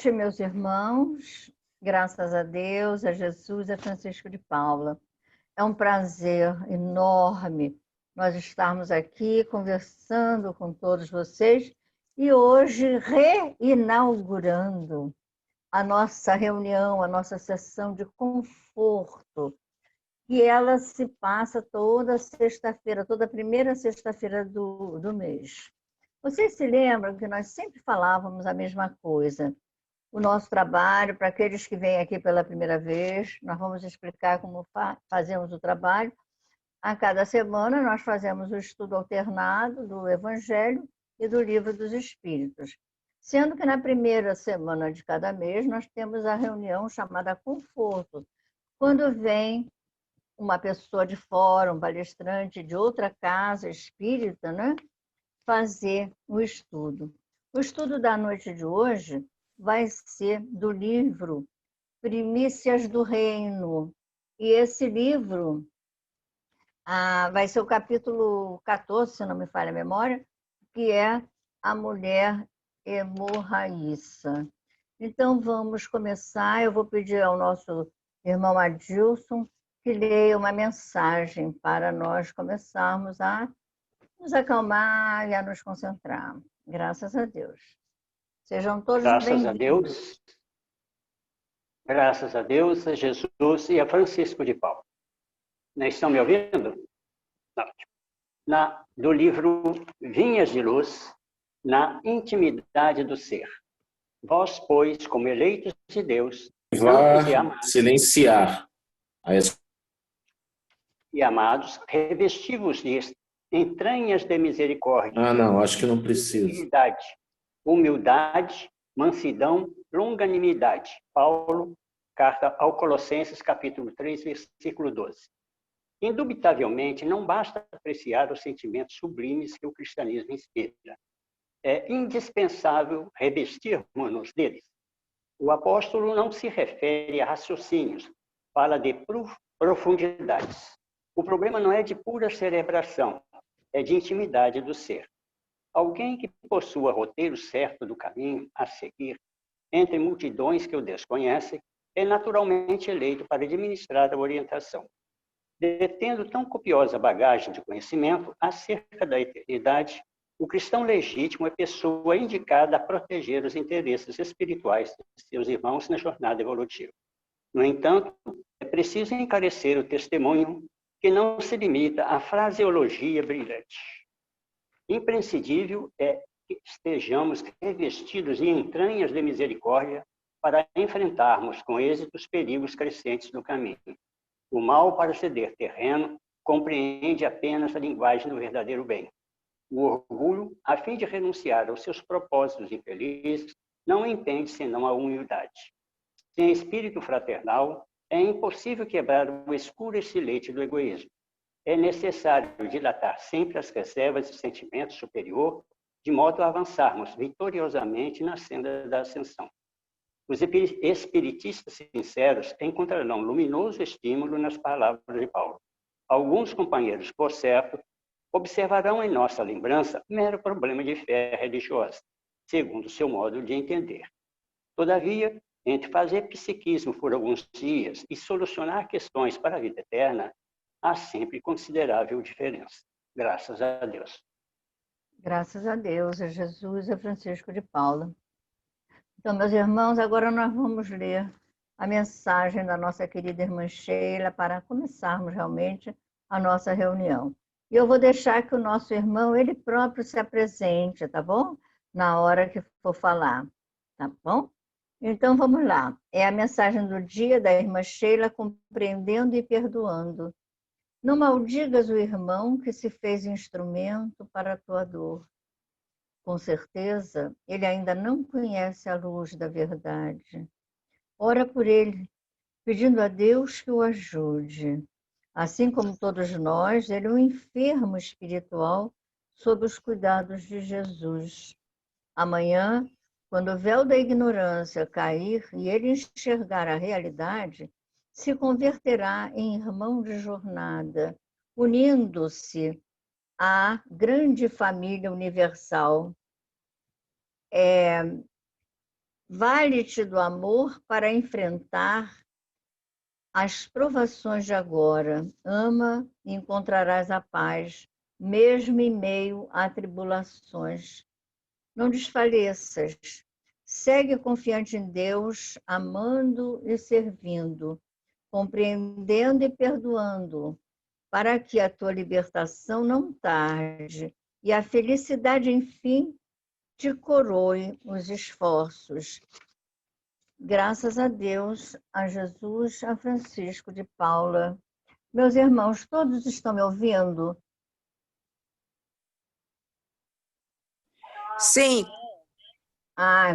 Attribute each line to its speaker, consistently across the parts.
Speaker 1: noite, meus irmãos. Graças a Deus, a Jesus, a Francisco de Paula. É um prazer enorme nós estarmos aqui conversando com todos vocês e hoje reinaugurando a nossa reunião, a nossa sessão de conforto, que ela se passa toda sexta-feira, toda primeira sexta-feira do mês. Vocês se lembram que nós sempre falávamos a mesma coisa? O nosso trabalho, para aqueles que vêm aqui pela primeira vez, nós vamos explicar como fazemos o trabalho. A cada semana nós fazemos o estudo alternado do Evangelho e do Livro dos Espíritos. Sendo que na primeira semana de cada mês nós temos a reunião chamada Conforto, quando vem uma pessoa de fora, um palestrante de outra casa espírita, né, fazer o estudo. O estudo da noite de hoje vai ser do livro Primícias do Reino. E esse livro vai ser o capítulo 14, se não me falha a memória, que é A Mulher Hemorraíça. Então, vamos começar. Eu vou pedir ao nosso irmão Adilson que leia uma mensagem para nós começarmos a nos acalmar e a nos concentrar. Graças a Deus. Sejam todos bem-vindos.
Speaker 2: Graças a Deus, a Jesus e a Francisco de Paula. Estão me ouvindo? Do livro Vinhas de Luz, na intimidade do ser. Vós, pois, como eleitos de Deus, santos e amados,
Speaker 3: silenciar.
Speaker 2: E amados, revesti-vos de entranhas de misericórdia.
Speaker 3: Não, acho que não precisa.
Speaker 2: Humildade, mansidão, longanimidade. Paulo, carta ao Colossenses, capítulo 3, versículo 12. Indubitavelmente, não basta apreciar os sentimentos sublimes que o cristianismo inspira. É indispensável revestirmos-nos deles. O apóstolo não se refere a raciocínios, fala de profundidades. O problema não é de pura cerebração, é de intimidade do ser. Alguém que possua roteiro certo do caminho a seguir, entre multidões que o desconhecem, é naturalmente eleito para administrar a orientação. Detendo tão copiosa bagagem de conhecimento acerca da eternidade, o cristão legítimo é pessoa indicada a proteger os interesses espirituais de seus irmãos na jornada evolutiva. No entanto, é preciso encarecer o testemunho que não se limita à fraseologia brilhante. Imprescindível é que estejamos revestidos de entranhas de misericórdia para enfrentarmos com êxito os perigos crescentes do caminho. O mal, para ceder terreno, compreende apenas a linguagem do verdadeiro bem. O orgulho, a fim de renunciar aos seus propósitos infelizes, não entende senão a humildade. Sem espírito fraternal, é impossível quebrar o escuro estilete do egoísmo. É necessário dilatar sempre as reservas de sentimento superior, de modo a avançarmos vitoriosamente na senda da ascensão. Os espiritistas sinceros encontrarão luminoso estímulo nas palavras de Paulo. Alguns companheiros, por certo, observarão em nossa lembrança mero problema de fé religiosa, segundo seu modo de entender. Todavia, entre fazer psiquismo por alguns dias e solucionar questões para a vida eterna, há sempre considerável diferença. Graças a Deus.
Speaker 1: Graças a Deus, a Jesus e a Francisco de Paula. Então, meus irmãos, agora nós vamos ler a mensagem da nossa querida irmã Sheila para começarmos realmente a nossa reunião. E eu vou deixar que o nosso irmão, ele próprio se apresente, tá bom? Na hora que for falar, tá bom? Então, vamos lá. É a mensagem do dia da irmã Sheila, compreendendo e perdoando. Não maldigas o irmão que se fez instrumento para a tua dor. Com certeza, ele ainda não conhece a luz da verdade. Ora por ele, pedindo a Deus que o ajude. Assim como todos nós, ele é um enfermo espiritual sob os cuidados de Jesus. Amanhã, quando o véu da ignorância cair e ele enxergar a realidade, se converterá em irmão de jornada, unindo-se à grande família universal. Vale-te do amor para enfrentar as provações de agora. Ama e encontrarás a paz, mesmo em meio a tribulações. Não desfaleças. Segue confiante em Deus, amando e servindo, compreendendo e perdoando, para que a tua libertação não tarde e a felicidade, enfim, te coroe os esforços. Graças a Deus, a Jesus, a Francisco de Paula. Meus irmãos, todos estão me ouvindo?
Speaker 4: Sim.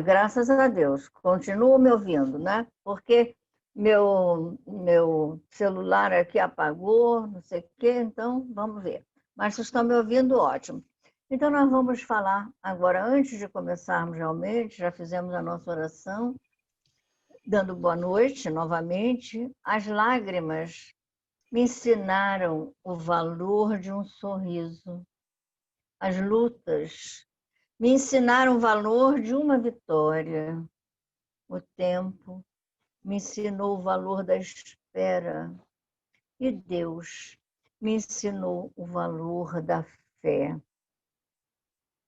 Speaker 1: Graças a Deus. Continuam me ouvindo, né? Porque meu celular aqui apagou, não sei o quê, então vamos ver. Mas vocês estão me ouvindo, ótimo. Então nós vamos falar agora, antes de começarmos realmente, já fizemos a nossa oração, dando boa noite novamente. As lágrimas me ensinaram o valor de um sorriso. As lutas me ensinaram o valor de uma vitória. O tempo me ensinou o valor da espera. E Deus me ensinou o valor da fé.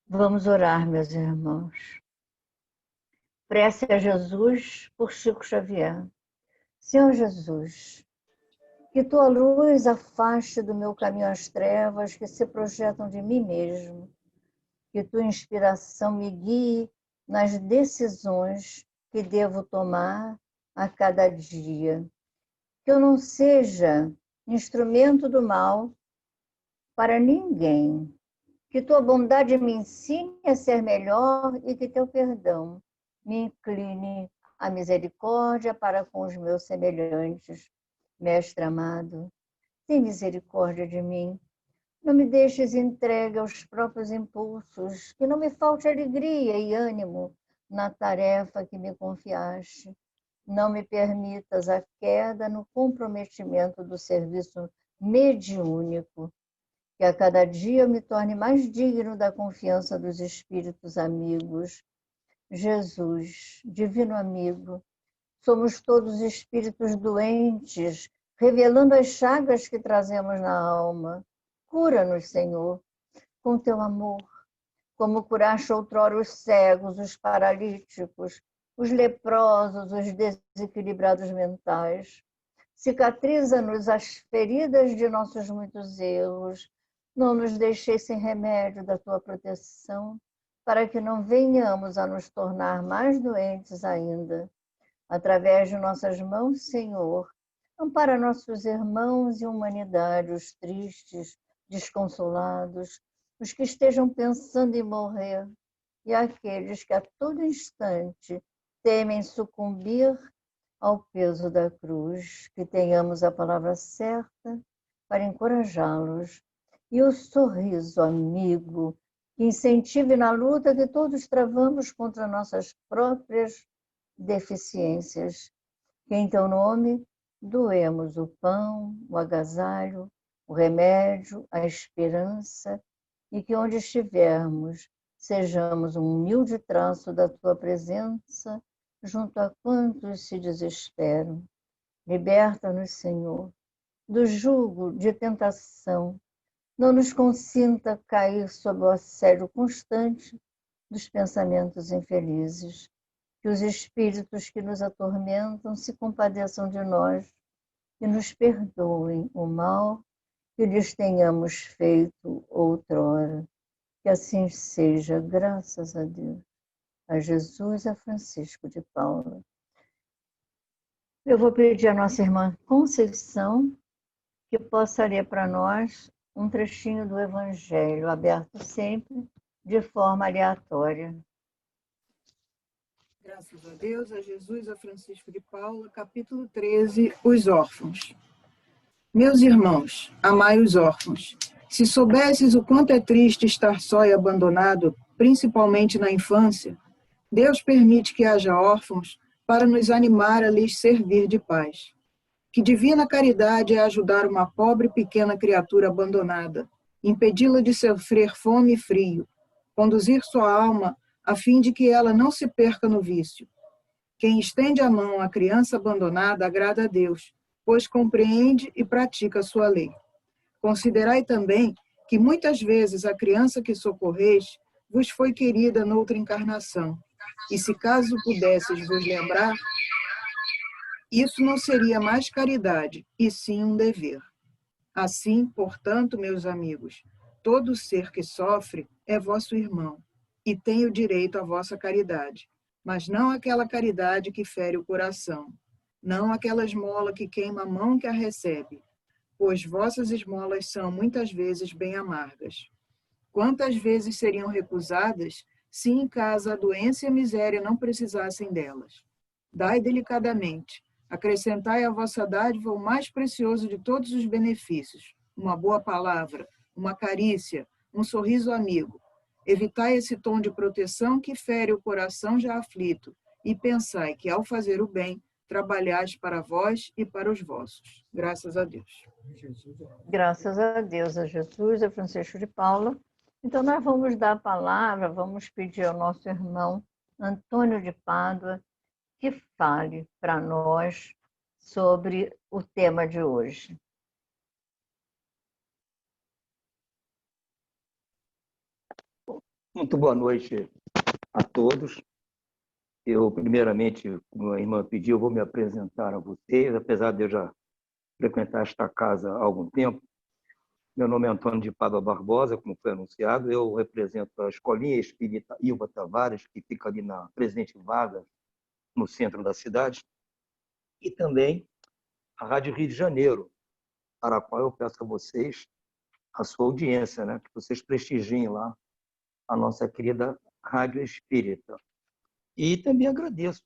Speaker 1: Vamos orar, meus irmãos. Prece a Jesus por Chico Xavier. Senhor Jesus, que tua luz afaste do meu caminho as trevas que se projetam de mim mesmo. Que tua inspiração me guie nas decisões que devo tomar a cada dia. Que eu não seja instrumento do mal para ninguém. Que tua bondade me ensine a ser melhor e que teu perdão me incline à misericórdia para com os meus semelhantes. Mestre amado, tem misericórdia de mim. Não me deixes entregue aos próprios impulsos, que não me falte alegria e ânimo na tarefa que me confiaste. Não me permitas a queda no comprometimento do serviço mediúnico, que a cada dia eu me torne mais digno da confiança dos espíritos amigos. Jesus, divino amigo, somos todos espíritos doentes, revelando as chagas que trazemos na alma. Cura-nos, Senhor, com teu amor, como curaste outrora os cegos, os paralíticos, os leprosos, os desequilibrados mentais. Cicatriza-nos as feridas de nossos muitos erros. Não nos deixeis sem remédio da tua proteção, para que não venhamos a nos tornar mais doentes ainda. Através de nossas mãos, Senhor, ampara nossos irmãos e humanidade, os tristes, desconsolados, os que estejam pensando em morrer e aqueles que a todo instante temem sucumbir ao peso da cruz. Que tenhamos a palavra certa para encorajá-los e o sorriso amigo que incentive na luta que todos travamos contra nossas próprias deficiências. Que em teu nome doemos o pão, o agasalho, o remédio, a esperança, e que onde estivermos sejamos um humilde traço da tua presença junto a quantos se desesperam. Liberta-nos, Senhor, do jugo de tentação. Não nos consinta cair sob o assédio constante dos pensamentos infelizes. Que os espíritos que nos atormentam se compadeçam de nós e nos perdoem o mal que lhes tenhamos feito outrora. Que assim seja, graças a Deus, a Jesus, a Francisco de Paula. Eu vou pedir à nossa irmã Conceição que possa ler para nós um trechinho do Evangelho, aberto sempre de forma aleatória.
Speaker 5: Graças a Deus, a Jesus, a Francisco de Paula, capítulo 13, os órfãos. Meus irmãos, amai os órfãos. Se soubesses o quanto é triste estar só e abandonado, principalmente na infância, Deus permite que haja órfãos para nos animar a lhes servir de paz. Que divina caridade é ajudar uma pobre pequena criatura abandonada, impedi-la de sofrer fome e frio, conduzir sua alma a fim de que ela não se perca no vício, Quem estende a mão à criança abandonada agrada a Deus, pois compreende e pratica a sua lei. Considerai também que muitas vezes a criança que socorreis vos foi querida noutra encarnação. E se caso pudesses vos lembrar, isso não seria mais caridade, e sim um dever. Assim, portanto, meus amigos, todo ser que sofre é vosso irmão, e tem o direito à vossa caridade, mas não aquela caridade que fere o coração, não aquela esmola que queima a mão que a recebe, pois vossas esmolas são muitas vezes bem amargas. Quantas vezes seriam recusadas se em casa a doença e a miséria não precisassem delas? Dai delicadamente, acrescentai à vossa dádiva o mais precioso de todos os benefícios, uma boa palavra, uma carícia, um sorriso amigo. Evitai esse tom de proteção que fere o coração já aflito, e pensai que, ao fazer o bem, trabalhais para vós e para os vossos. Graças a Deus.
Speaker 1: Graças a Deus, a Jesus, a Francisco de Paula. Então, nós vamos dar a palavra, vamos pedir ao nosso irmão Antônio de Pádua que fale para nós sobre o tema de hoje.
Speaker 4: Muito boa noite a todos. Eu, primeiramente, como a irmã pediu, vou me apresentar a vocês, apesar de eu já frequentar esta casa há algum tempo. Meu nome é Antônio de Pádua Barbosa, como foi anunciado. Eu represento a Escolinha Espírita Ilva Tavares, que fica ali na Presidente Vargas, no centro da cidade, e também a Rádio Rio de Janeiro, para a qual eu peço a vocês a sua audiência, né? Que vocês prestigiem lá a nossa querida Rádio Espírita. E também agradeço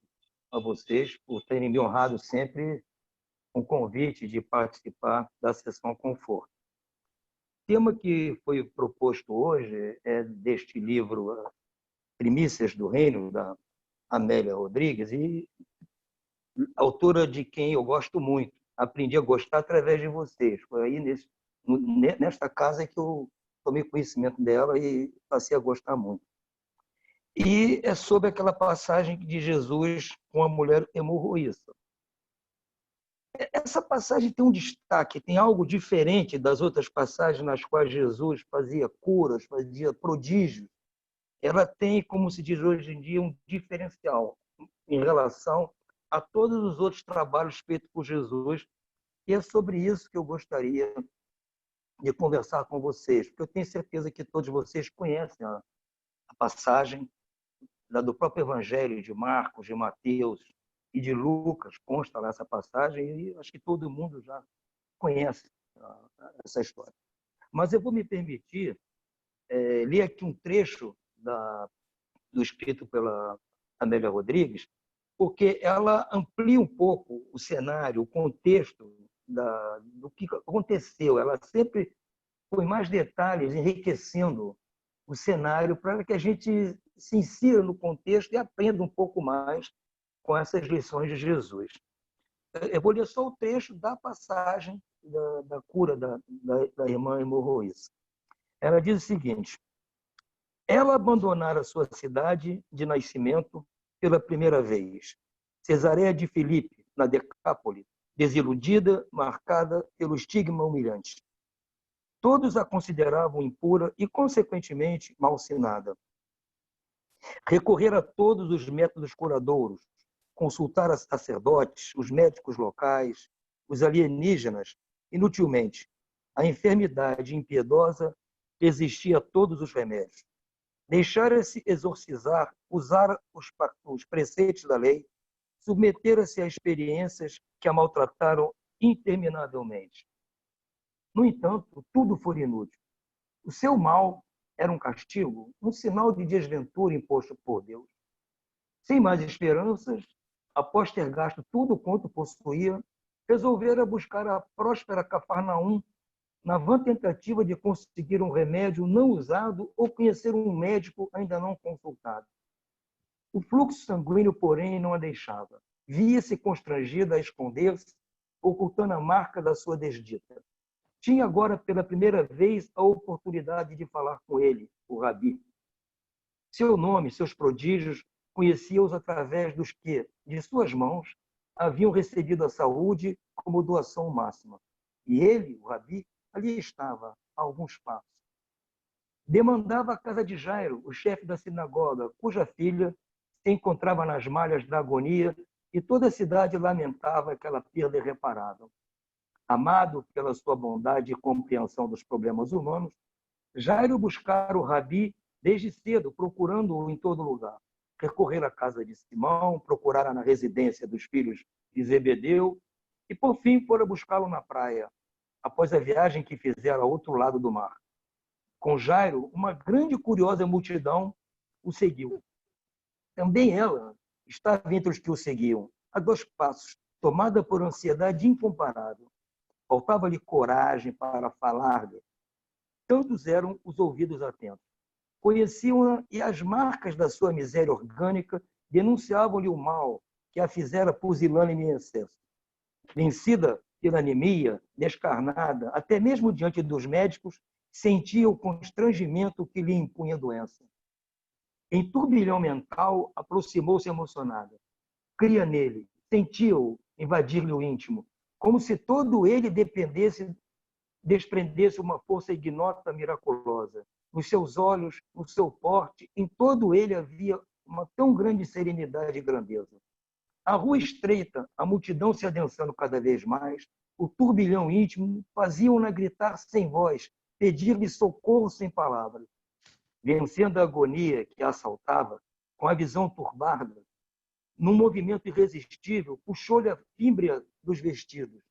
Speaker 4: a vocês por terem me honrado sempre com o convite de participar da sessão Conforto. O tema que foi proposto hoje é deste livro Primícias do Reino, da Amélia Rodrigues, e autora de quem eu gosto muito. Aprendi a gostar através de vocês. Foi aí nesta casa que eu tomei conhecimento dela e passei a gostar muito. E é sobre aquela passagem de Jesus com a mulher hemorroísta. Essa passagem tem um destaque, tem algo diferente das outras passagens nas quais Jesus fazia curas, fazia prodígios. Ela tem, como se diz hoje em dia, um diferencial em relação a todos os outros trabalhos feitos por Jesus. E é sobre isso que eu gostaria de conversar com vocês, porque eu tenho certeza que todos vocês conhecem a passagem do próprio Evangelho de Marcos, de Mateus e de Lucas, consta lá essa passagem, e acho que todo mundo já conhece essa história. Mas eu vou me permitir ler aqui um trecho do escrito pela Amélia Rodrigues, porque ela amplia um pouco o cenário, o contexto do que aconteceu. Ela sempre põe mais detalhes, enriquecendo o cenário para que a gente se insira no contexto e aprenda um pouco mais com essas lições de Jesus. Eu vou ler só o trecho da passagem da cura da irmã hemorroísta. Ela diz o seguinte: ela abandonara sua cidade de nascimento pela primeira vez, Cesareia de Filipe, na Decápole, desiludida, marcada pelo estigma humilhante. Todos a consideravam impura e, consequentemente, malsinada. Recorrer a todos os métodos curadouros, consultar a sacerdotes, os médicos locais, os alienígenas, inutilmente. A enfermidade impiedosa resistia a todos os remédios. Deixara-se exorcizar, usar os preceitos da lei, submetera-se a experiências que a maltrataram interminavelmente. No entanto, tudo foi inútil. O seu mal era um castigo, um sinal de desventura imposto por Deus. Sem mais esperanças, após ter gasto tudo quanto possuía, resolvera buscar a próspera Cafarnaum na vã tentativa de conseguir um remédio não usado ou conhecer um médico ainda não consultado. O fluxo sanguíneo, porém, não a deixava. Via-se constrangida a esconder-se, ocultando a marca da sua desdita. Tinha agora, pela primeira vez, a oportunidade de falar com ele, o Rabi. Seu nome, seus prodígios conhecia-os através dos que, de suas mãos, haviam recebido a saúde como doação máxima. E ele, o Rabi, ali estava, a alguns passos. Demandava a casa de Jairo, o chefe da sinagoga, cuja filha se encontrava nas malhas da agonia, e toda a cidade lamentava aquela perda irreparável. Amado pela sua bondade e compreensão dos problemas humanos, Jairo buscara o Rabi desde cedo, procurando-o em todo lugar. Recorrer à casa de Simão, procurara na residência dos filhos de Zebedeu e, por fim, fora buscá-lo na praia, após a viagem que fizera ao outro lado do mar. Com Jairo, uma grande e curiosa multidão o seguiu. Também ela estava entre os que o seguiam, a 2 passos, tomada por ansiedade incomparável. Faltava-lhe coragem para falar-lhe. Tantos eram os ouvidos atentos. Conheciam-na e as marcas da sua miséria orgânica denunciavam-lhe o mal que a fizera pusilânime em excesso. Vencida pela anemia, descarnada, até mesmo diante dos médicos, sentia o constrangimento que lhe impunha a doença. Em turbilhão mental, aproximou-se emocionada. Cria nele, sentia-o invadir-lhe o íntimo, como se todo ele desprendesse uma força ignota miraculosa. Nos seus olhos, no seu porte, em todo ele havia uma tão grande serenidade e grandeza. A rua estreita, a multidão se adensando cada vez mais, o turbilhão íntimo faziam-na gritar sem voz, pedir-lhe socorro sem palavras. Vencendo a agonia que a assaltava, com a visão turbada, num movimento irresistível, puxou-lhe a fímbria dos vestidos.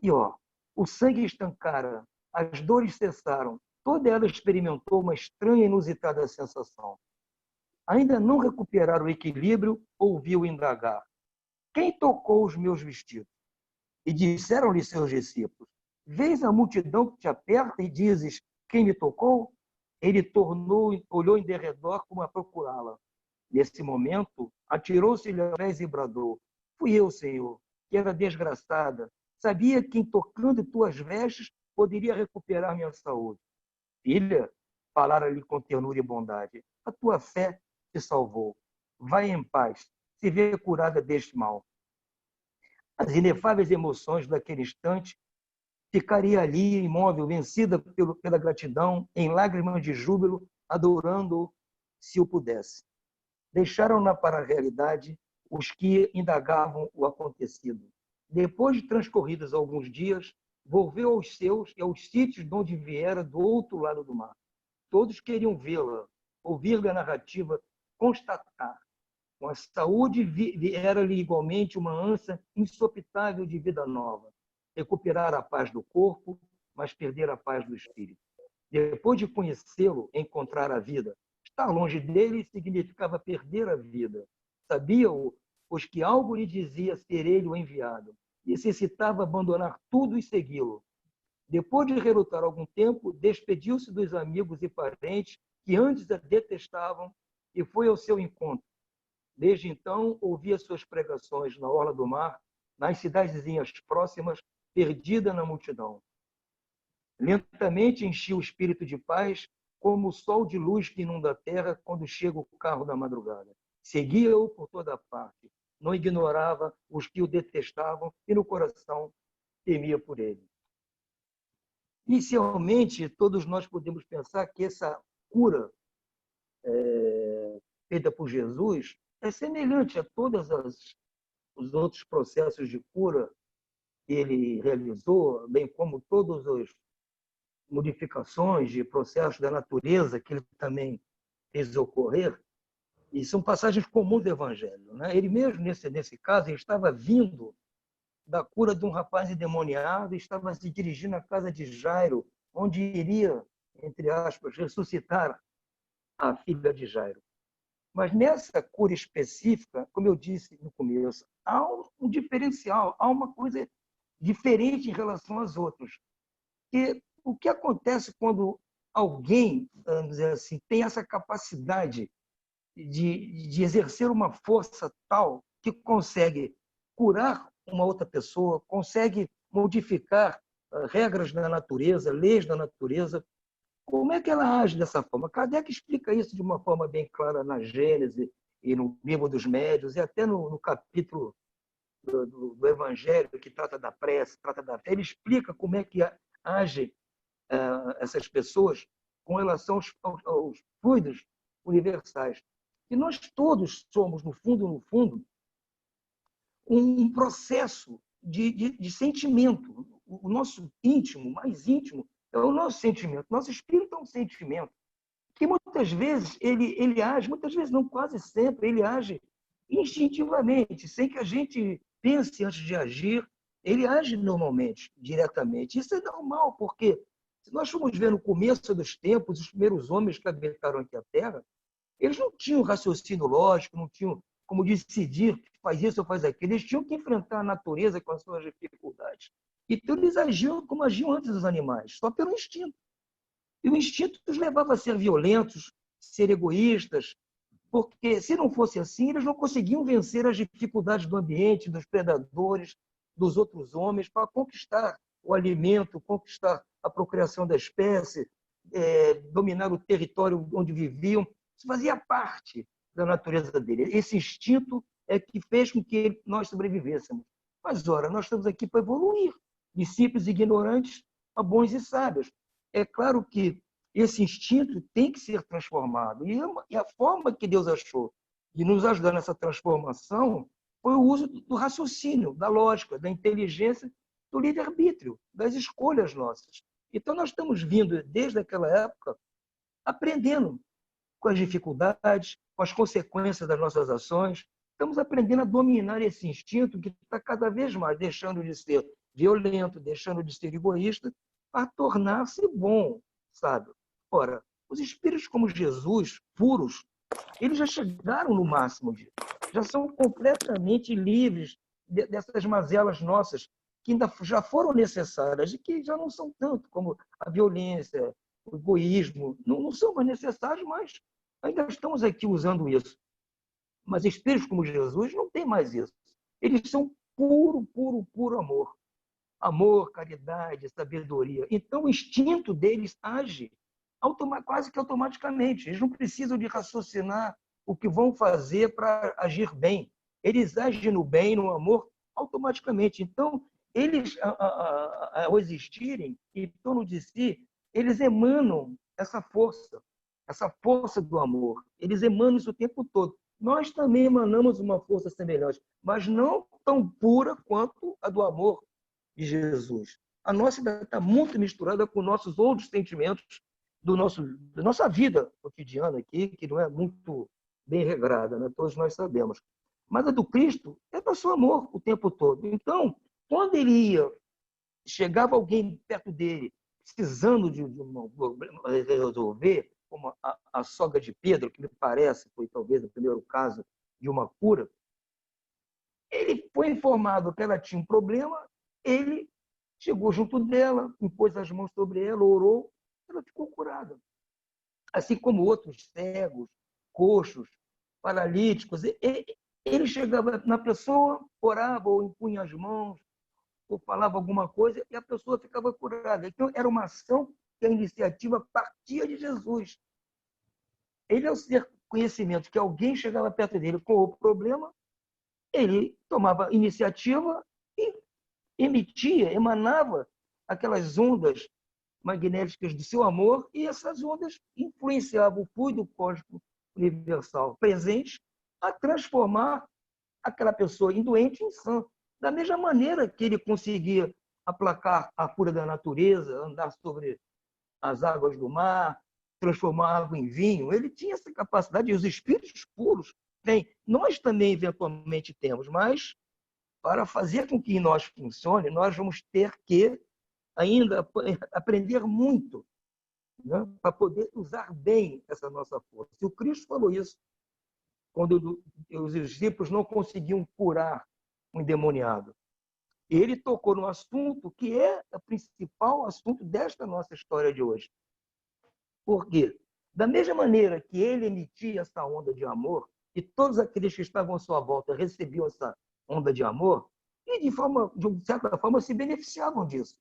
Speaker 4: E, o sangue estancara, as dores cessaram, toda ela experimentou uma estranha e inusitada sensação. Ainda não recuperara o equilíbrio, ouviu indagar: quem tocou os meus vestidos? E disseram-lhe seus discípulos: vês a multidão que te aperta e dizes: quem me tocou? Ele olhou em derredor como a procurá-la. Nesse momento, atirou-se-lhe aos pés e bradou: fui eu, Senhor, que era desgraçada. Sabia que em tocando tuas vestes poderia recuperar minha saúde. Filha, falara-lhe com ternura e bondade, a tua fé te salvou. Vai em paz, se vê curada deste mal. As inefáveis emoções daquele instante ficaria ali, imóvel, vencida pela gratidão, em lágrimas de júbilo, adorando-o, se o pudesse. Deixaram-na para a realidade os que indagavam o acontecido. Depois de transcorridos alguns dias, volveu aos seus e aos sítios de onde viera do outro lado do mar. Todos queriam vê-la, ouvir-lhe a narrativa, constatar. Com a saúde era-lhe igualmente uma ânsia insopitável de vida nova. Recuperar a paz do corpo, mas perder a paz do espírito. Depois de conhecê-lo, encontrar a vida. Estar longe dele significava perder a vida. Sabia-o, pois que algo lhe dizia ser ele o enviado. Necessitava abandonar tudo e segui-lo. Depois de relutar algum tempo, despediu-se dos amigos e parentes que antes a detestavam e foi ao seu encontro. Desde então, ouvia suas pregações na orla do mar, nas cidadezinhas próximas, perdida na multidão. Lentamente enchia o espírito de paz, como o sol de luz que inunda a terra quando chega o carro da madrugada. Seguia-o por toda parte, não ignorava os que o detestavam e no coração temia por ele. Inicialmente, todos nós podemos pensar que essa cura feita por Jesus é semelhante a todos os outros processos de cura que ele realizou, bem como todas as modificações de processos da natureza que ele também fez ocorrer, e são passagens comuns do Evangelho. Né? Ele mesmo, nesse caso, ele estava vindo da cura de um rapaz endemoniado e estava se dirigindo à casa de Jairo, onde iria, entre aspas, ressuscitar a filha de Jairo. Mas nessa cura específica, como eu disse no começo, há um diferencial, há uma coisa diferente em relação aos outros. E o que acontece quando alguém, vamos dizer assim, tem essa capacidade de exercer uma força tal que consegue curar uma outra pessoa, consegue modificar regras da natureza, leis da natureza? Como é que ela age dessa forma? Kardec explica isso de uma forma bem clara na Gênese e no livro dos Médiuns, e até no capítulo do Evangelho, que trata da prece, trata da fé, ele explica como é que agem essas pessoas com relação aos fluidos universais. E nós todos somos, no fundo, um processo de sentimento. O nosso íntimo, mais íntimo, é o nosso sentimento. Nosso espírito é um sentimento que muitas vezes ele age, muitas vezes não, quase sempre, ele age instintivamente, sem que a gente pense antes de agir. Ele age normalmente, diretamente. Isso é normal, porque se nós formos ver no começo dos tempos, os primeiros homens que habitaram aqui a Terra, eles não tinham raciocínio lógico, não tinham como decidir, faz isso ou faz aquilo. Eles tinham que enfrentar a natureza com as suas dificuldades. Então, eles agiam como agiam antes dos animais, só pelo instinto. E o instinto os levava a ser violentos, ser egoístas, porque se não fosse assim, eles não conseguiam vencer as dificuldades do ambiente, dos predadores, dos outros homens, para conquistar o alimento, conquistar a procriação da espécie, dominar o território onde viviam. Isso fazia parte da natureza dele. Esse instinto é que fez com que nós sobrevivêssemos. Mas, ora, nós estamos aqui para evoluir, de simples e ignorantes a bons e sábios. É claro que esse instinto tem que ser transformado. E a forma que Deus achou de nos ajudar nessa transformação foi o uso do raciocínio, da lógica, da inteligência, do livre-arbítrio, das escolhas nossas. Então, nós estamos vindo, desde aquela época, aprendendo com as dificuldades, com as consequências das nossas ações. Estamos aprendendo a dominar esse instinto que está cada vez mais deixando de ser violento, deixando de ser egoísta, para tornar-se bom, sabe? Ora, os espíritos como Jesus, puros, eles já chegaram no máximo disso. Já são completamente livres dessas mazelas nossas, que ainda já foram necessárias e que já não são tanto, como a violência, o egoísmo. Não são mais necessários, mas ainda estamos aqui usando isso. Mas espíritos como Jesus não têm mais isso. Eles são puro amor. Amor, caridade, sabedoria. Então, o instinto deles age quase que automaticamente. Eles não precisam de raciocinar o que vão fazer para agir bem. Eles agem no bem, no amor, automaticamente. Então, eles, ao existirem em torno de si, eles emanam essa força do amor. Eles emanam isso o tempo todo. Nós também emanamos uma força semelhante, mas não tão pura quanto a do amor de Jesus. A nossa está muito misturada com nossos outros sentimentos da nossa vida cotidiana aqui, que não é muito bem regrada, né? Todos nós sabemos. Mas a do Cristo é nosso amor o tempo todo. Então, quando chegava alguém perto dele, precisando de um problema resolver, como a sogra de Pedro, que me parece foi talvez o primeiro caso de uma cura, ele foi informado que ela tinha um problema, ele chegou junto dela, impôs as mãos sobre ela, orou, ela ficou curada. Assim como outros cegos, coxos, paralíticos, ele chegava na pessoa, orava ou impunha as mãos, ou falava alguma coisa, e a pessoa ficava curada. Então, era uma ação que a iniciativa partia de Jesus. Ele, ao ter conhecimento que alguém chegava perto dele com o problema, ele tomava iniciativa e emanava aquelas ondas magnéticas do seu amor, e essas ondas influenciavam o fluido cósmico universal presente a transformar aquela pessoa indoente em sã. Da mesma maneira que ele conseguia aplacar a fúria da natureza, andar sobre as águas do mar, transformar água em vinho, ele tinha essa capacidade, e os espíritos puros têm. Nós também, eventualmente, temos, mas para fazer com que nós funcione, nós vamos ter que ainda aprender muito, né, para poder usar bem essa nossa força. E o Cristo falou isso quando os discípulos não conseguiam curar um endemoniado. E ele tocou no assunto que é o principal assunto desta nossa história de hoje. Por quê? Da mesma maneira que ele emitia essa onda de amor, e todos aqueles que estavam à sua volta recebiam essa onda de amor, e de certa forma se beneficiavam disso.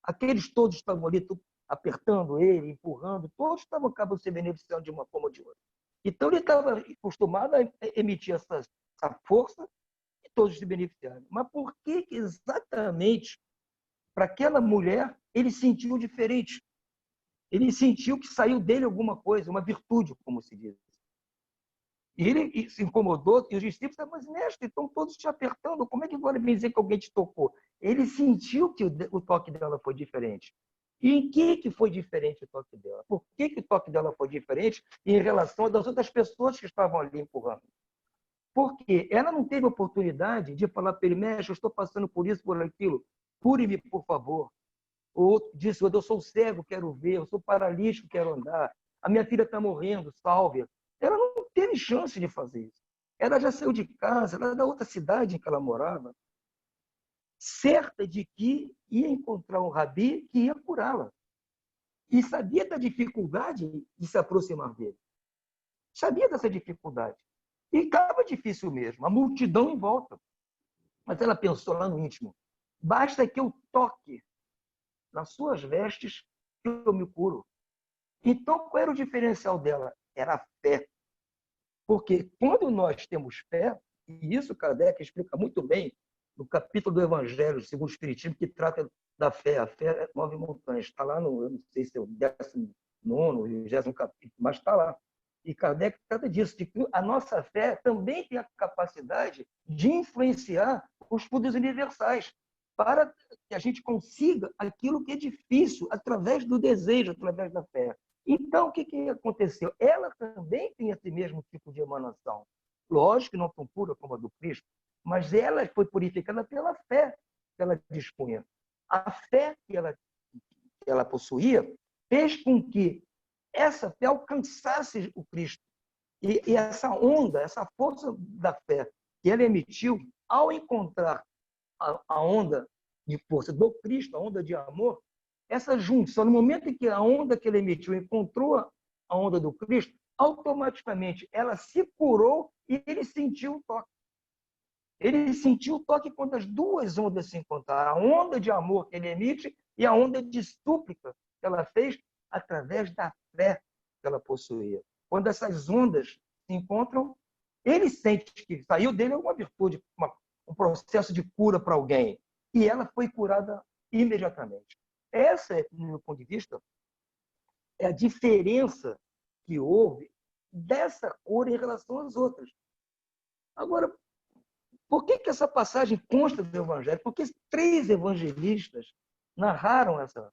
Speaker 4: Aqueles todos estavam ali apertando ele, empurrando, todos acabam se beneficiando de uma forma ou de outra. Então, ele estava acostumado a emitir essa força e todos se beneficiaram. Mas por que exatamente, para aquela mulher, ele sentiu diferente? Ele sentiu que saiu dele alguma coisa, uma virtude, como se diz. E ele se incomodou, e os discípulos disseram, mas mestre, estão todos te apertando, como é que agora vem dizer que alguém te tocou? Ele sentiu que o toque dela foi diferente. E em que foi diferente o toque dela? Por que o toque dela foi diferente em relação às outras pessoas que estavam ali empurrando? Porque ela não teve oportunidade de falar para ele, mestre, eu estou passando por isso, por aquilo, cure-me, por favor. O outro disse, eu sou cego, quero ver, eu sou paralítico, quero andar, a minha filha está morrendo, salve-a. Ela não teve chance de fazer isso. Ela já saiu de casa, ela era da outra cidade em que ela morava, certa de que ia encontrar um rabi que ia curá-la. E sabia da dificuldade de se aproximar dele. Sabia dessa dificuldade. E estava difícil mesmo, a multidão em volta. Mas ela pensou lá no íntimo, basta que eu toque nas suas vestes que eu me curo. Então, qual era o diferencial dela? Era a fé. Porque quando nós temos fé, e isso Kardec explica muito bem no capítulo do Evangelho segundo o Espiritismo, que trata da fé. A fé move montanhas. Está lá no, eu não sei se é o 19º, 20º capítulo, mas está lá. E Kardec trata disso, de que a nossa fé também tem a capacidade de influenciar os poderes universais para que a gente consiga aquilo que é difícil através do desejo, através da fé. Então, o que aconteceu? Ela também tem esse mesmo tipo de emanação. Lógico que não tão pura como a do Cristo, mas ela foi purificada pela fé que ela dispunha. A fé que ela possuía fez com que essa fé alcançasse o Cristo. E essa onda, essa força da fé que ela emitiu, ao encontrar a onda de força do Cristo, a onda de amor, essa junção, no momento em que a onda que ele emitiu encontrou a onda do Cristo, automaticamente ela se curou e ele sentiu o toque. Ele sentiu o toque quando as duas ondas se encontraram, a onda de amor que ele emite e a onda de súplica que ela fez através da fé que ela possuía. Quando essas ondas se encontram, ele sente que saiu dele alguma virtude, um processo de cura para alguém, e ela foi curada imediatamente. Essa, do meu ponto de vista, é a diferença que houve dessa cura em relação às outras. Agora, por que essa passagem consta do Evangelho? Porque 3 evangelistas narraram essa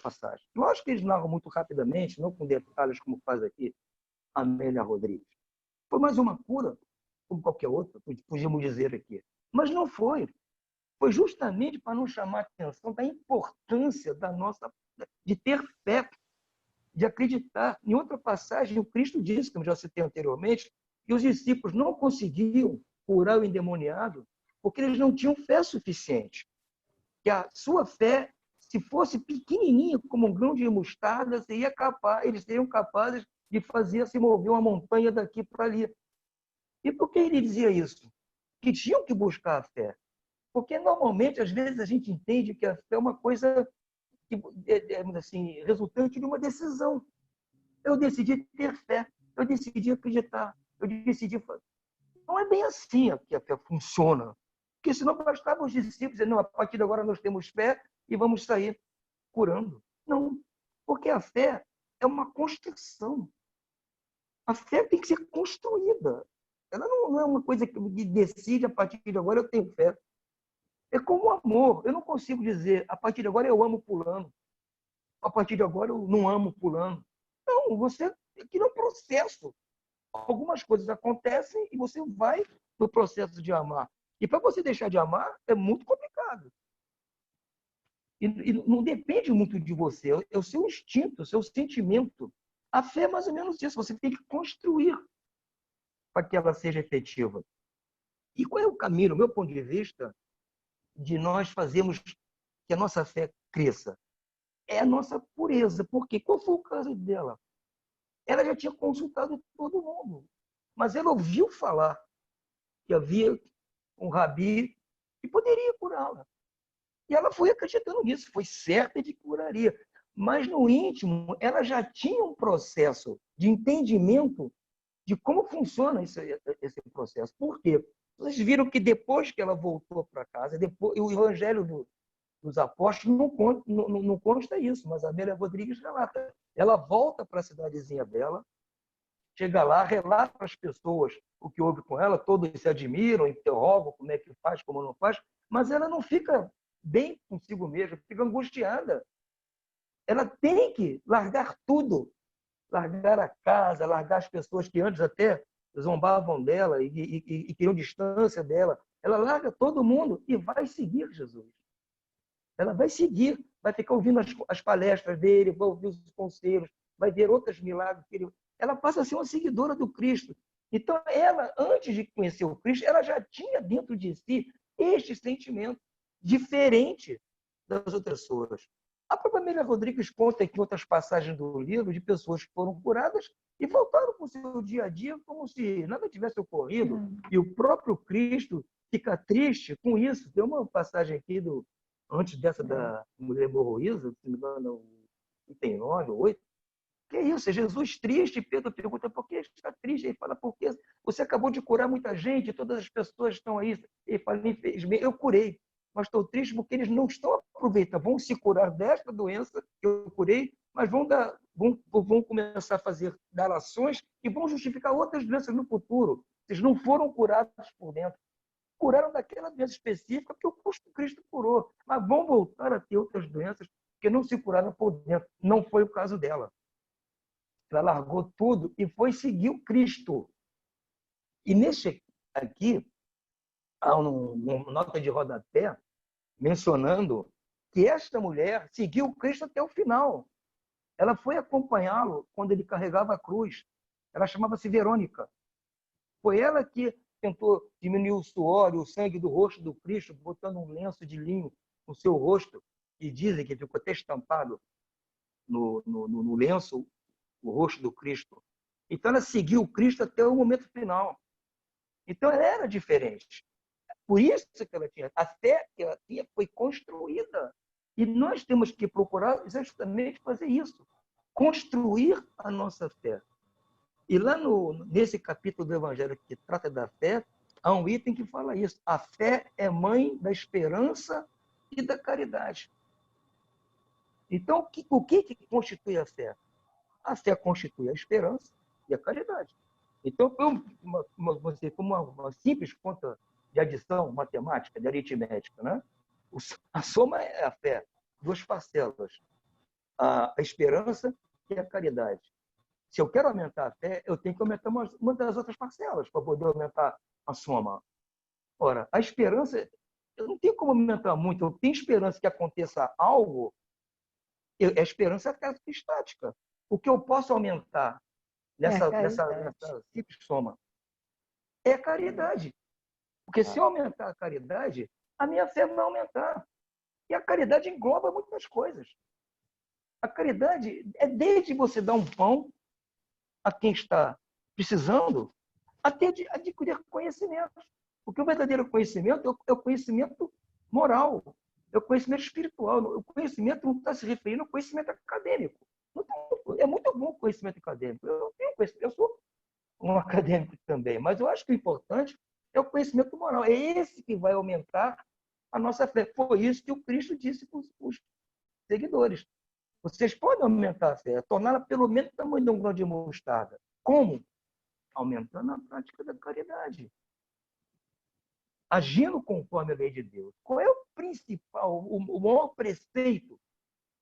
Speaker 4: passagem. Lógico que eles narram muito rapidamente, não com detalhes como faz aqui a Amélia Rodrigues. Foi mais uma cura, como qualquer outra, podíamos dizer aqui. Mas não foi. Foi justamente para não chamar a atenção da importância de ter fé, de acreditar. Em outra passagem, o Cristo disse, como já citei anteriormente, que os discípulos não conseguiam curar o endemoniado porque eles não tinham fé suficiente. Que a sua fé, se fosse pequenininha, como um grão de mostarda, eles seriam capazes de fazer se mover uma montanha daqui para ali. E por que ele dizia isso? Que tinham que buscar a fé. Porque, normalmente, às vezes, a gente entende que a fé é uma coisa que, assim, resultante de uma decisão. Eu decidi ter fé, eu decidi acreditar, eu decidi fazer. Não é bem assim que a fé funciona. Porque senão bastava os discípulos dizer, não, a partir de agora nós temos fé e vamos sair curando. Não, porque a fé é uma construção. A fé tem que ser construída. Ela não é uma coisa que decide, a partir de agora eu tenho fé. É como o amor. Eu não consigo dizer, a partir de agora eu amo fulano. A partir de agora eu não amo fulano. Não, você aqui é um processo. Algumas coisas acontecem e você vai no processo de amar. E para você deixar de amar é muito complicado. E não depende muito de você, é o seu instinto, o seu sentimento. A fé é mais ou menos isso, você tem que construir para que ela seja efetiva. E qual é o caminho, do meu ponto de vista, de nós fazermos que a nossa fé cresça? É a nossa pureza. Por quê? Qual foi o caso dela? Ela já tinha consultado todo mundo, mas ela ouviu falar que havia um rabi que poderia curá-la. E ela foi acreditando nisso, foi certa de que curaria. Mas, no íntimo, ela já tinha um processo de entendimento de como funciona esse processo. Por quê? Vocês viram que depois que ela voltou para casa, depois, o Evangelho dos Apóstolos não consta isso, mas a Amélia Rodrigues relata. Ela volta para a cidadezinha dela, chega lá, relata para as pessoas o que houve com ela, todos se admiram, interrogam como é que faz, como não faz, mas ela não fica bem consigo mesma, fica angustiada. Ela tem que largar tudo, largar a casa, largar as pessoas que antes até zombavam dela e queriam distância dela. Ela larga todo mundo e vai seguir Jesus. Ela vai seguir, vai ficar ouvindo as palestras dele, vai ouvir os conselhos, vai ver outros milagres. Ela passa a ser uma seguidora do Cristo. Então, ela, antes de conhecer o Cristo, ela já tinha dentro de si este sentimento diferente das outras pessoas. A própria Amélia Rodrigues conta aqui em outras passagens do livro de pessoas que foram curadas e voltaram para o seu dia a dia como se nada tivesse ocorrido. E o próprio Cristo fica triste com isso. Tem uma passagem aqui, antes dessa da mulher hemorroísa, se não me engano, tem 9 ou 8, que é isso, é Jesus triste. Pedro pergunta, por que está triste? Ele fala, porque você acabou de curar muita gente, todas as pessoas estão aí. Ele fala, infelizmente, eu curei, mas estou triste porque eles não estão aproveitando, vão se curar desta doença que eu curei, mas vão começar a dar ações que vão justificar outras doenças no futuro. Eles não foram curados por dentro. Curaram daquela doença específica que o Cristo curou, mas vão voltar a ter outras doenças que não se curaram por dentro. Não foi o caso dela. Ela largou tudo e foi seguir o Cristo. E nesse aqui, há uma nota de rodapé mencionando que esta mulher seguiu o Cristo até o final. Ela foi acompanhá-lo quando ele carregava a cruz. Ela chamava-se Verônica. Foi ela que tentou diminuir o suor e o sangue do rosto do Cristo, botando um lenço de linho no seu rosto, e dizem que ficou até estampado no lenço o rosto do Cristo. Então, ela seguiu o Cristo até o momento final. Então, ela era diferente. Por isso que ela tinha. A fé que ela tinha foi construída. E nós temos que procurar justamente fazer isso. Construir a nossa fé. E lá nesse capítulo do Evangelho que trata da fé, há um item que fala isso. A fé é mãe da esperança e da caridade. Então, o que constitui a fé? A fé constitui a esperança e a caridade. Então, uma simples conta de adição matemática, de aritmética, né? A soma é a fé, duas parcelas, a esperança e a caridade. Se eu quero aumentar a fé, eu tenho que aumentar uma das outras parcelas para poder aumentar a soma. Ora, a esperança, eu não tenho como aumentar muito. Eu tenho esperança que aconteça algo, a esperança é estática. O que eu posso aumentar nessa simples soma é a caridade. Porque se eu aumentar a caridade, a minha fé vai aumentar. E a caridade engloba muitas coisas. A caridade é desde você dar um pão a quem está precisando, até adquirir conhecimento. Porque o verdadeiro conhecimento é o conhecimento moral, é o conhecimento espiritual. O conhecimento não está se referindo ao conhecimento acadêmico. É muito bom o conhecimento acadêmico. Eu sou um acadêmico também, mas eu acho que o importante é o conhecimento moral. É esse que vai aumentar a nossa fé. Foi isso que o Cristo disse para os seguidores. Vocês podem aumentar a fé, torná-la pelo menos do tamanho de um grão de mostarda. Como? Aumentando a prática da caridade. Agindo conforme a lei de Deus. Qual é o principal, o maior preceito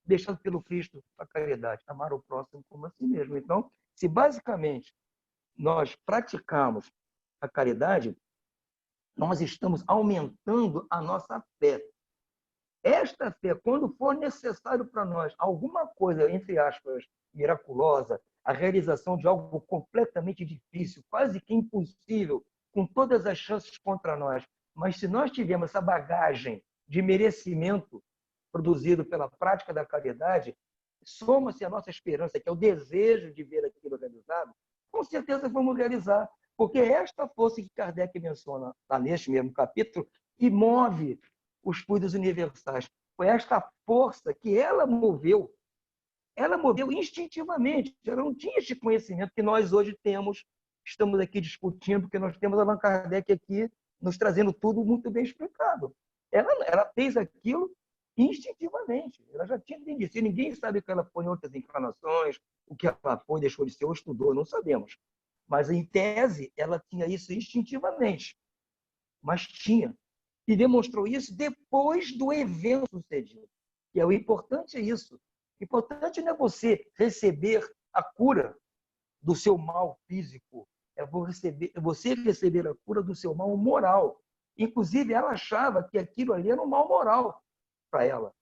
Speaker 4: deixado pelo Cristo para a caridade? Amar o próximo como a si mesmo. Então, se basicamente nós praticamos a caridade, nós estamos aumentando a nossa fé. Esta fé, quando for necessário para nós alguma coisa, entre aspas, miraculosa, a realização de algo completamente difícil, quase que impossível, com todas as chances contra nós, mas se nós tivermos essa bagagem de merecimento produzido pela prática da caridade, soma-se a nossa esperança, que é o desejo de ver aquilo realizado, com certeza vamos realizar, porque é esta força que Kardec menciona lá neste mesmo capítulo e move os fluidos universais. Foi esta força que ela moveu instintivamente. Ela não tinha este conhecimento que nós hoje temos estamos aqui discutindo, porque nós temos Allan Kardec aqui nos trazendo tudo muito bem explicado. Ela fez aquilo instintivamente. Ela já tinha entendido. Se ninguém sabe que ela foi em outras encarnações, o que ela foi, deixou de ser ou estudou, não sabemos. Mas, em tese, ela tinha isso instintivamente. Mas tinha. E demonstrou isso depois do evento sucedido. E o importante é isso. O importante não é você receber a cura do seu mal físico, é você receber a cura do seu mal moral. Inclusive, ela achava que aquilo ali era um mal moral para ela.